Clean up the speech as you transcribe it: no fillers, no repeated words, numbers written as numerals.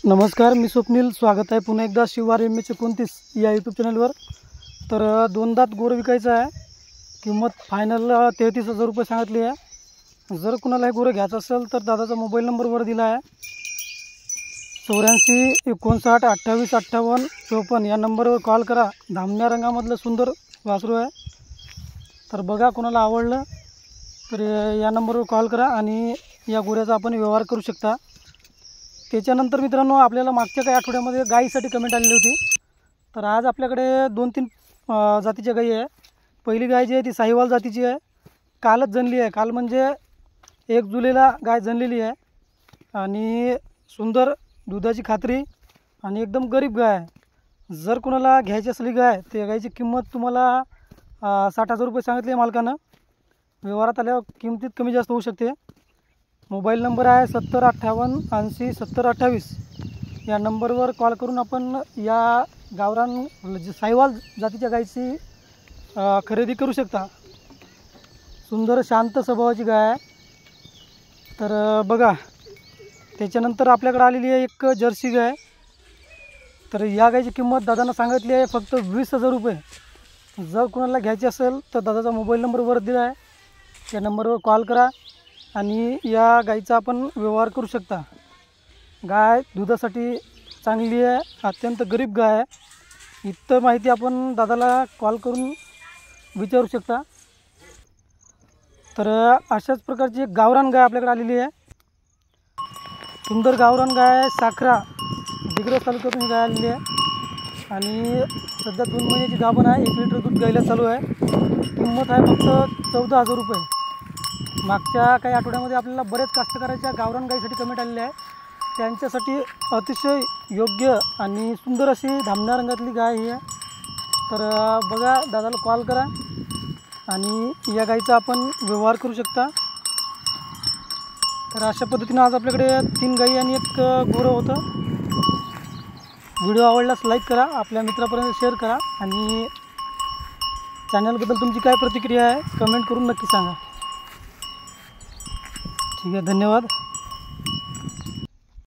नमस्कार, मी स्वप्नील. स्वागत आहे पुन्हा एकदा शिवार MH29 या यूट्यूब चॅनलवर. तर दोन दात गोर विकायचं आहे. किंमत फायनल 33,000 रुपये सांगितली आहे. जर कुणाला हे गोरं घ्यायचं असेल तर दादाचा मोबाईल नंबरवर दिला आहे 84 59 28 58 54 या नंबरवर कॉल करा. धामण्या रंगामधलं सुंदर वासरू आहे. तर बघा, कोणाला आवडलं तर या नंबरवर कॉल करा आणि या गोऱ्याचा आपण व्यवहार करू शकता. त्याच्यानंतर मित्रांनो, आपल्याला मागच्या काही आठवड्यामध्ये गायीसाठी कमेंट आलेली होती. तर आज आपल्याकडे 2-3 जातीच्या गायी आहे. पहिली गाय जी आहे ती साहिवाल जातीची आहे. कालच जणली आहे. काल म्हणजे 1 जुलैला गाय जणलेली आहे आणि सुंदर दुधाची खात्री आणि एकदम गरीब गाय आहे. जर कोणाला घ्यायची असली गाय, त्या गायची किंमत तुम्हाला 60,000 रुपये सांगितली आहे मालकानं. व्यवहारात आल्यावर किमतीत कमी जास्त होऊ शकते. मोबाईल नंबर आहे 70 58 80 70 28. या नंबरवर कॉल करून आपण या गावरान साहिवाल जातीच्या गायीची खरेदी करू शकता. सुंदर शांत स्वभावाची गाय आहे. तर बघा, त्याच्यानंतर आपल्याकडे आलेली आहे एक जर्सी गाय. तर या गायची किंमत दादांना सांगितली आहे फक्त 20,000 रुपये. जर कोणाला घ्यायची असेल तर दादाचा मोबाईल नंबरवर दिला आहे. त्या नंबरवर कॉल करा आणि या गायीचा आपण व्यवहार करू शकता. गाय दुधासाठी चांगली आहे, अत्यंत गरीब गाय आहे. इतर माहिती आपण दादाला कॉल करून विचारू शकता. तर अशाच प्रकारची एक गावरान गाय आपल्याकडे आलेली आहे. सुंदर गावरान गाय आहे. साखरा दिग्रस तालुक्यातून गाय आलेली आहे आणि सध्या 2 महिन्याची गाभण आहे. 1 लिटर दूध गायला चालू आहे. किंमत आहे फक्त 14,000 रुपये. मागच्या काही आठवड्यामध्ये आपल्याला बरेच कास्तकाराच्या गावरान गायीसाठी कमेंट आलेले आहे. त्यांच्यासाठी अतिशय योग्य आणि सुंदर अशी धामण्या रंगातली गाय ही आहे. तर बघा, दादाला कॉल करा आणि या गायीचा आपण व्यवहार करू शकता. तर अशा पद्धतीनं आज आपल्याकडे 3 गायी आणि 1 गोरं होतं. व्हिडिओ आवडल्यास लाईक करा, आपल्या मित्रापर्यंत शेअर करा आणि चॅनलबद्दल तुमची काय प्रतिक्रिया आहे कमेंट करून नक्की सांगा. ठीक आहे, धन्यवाद.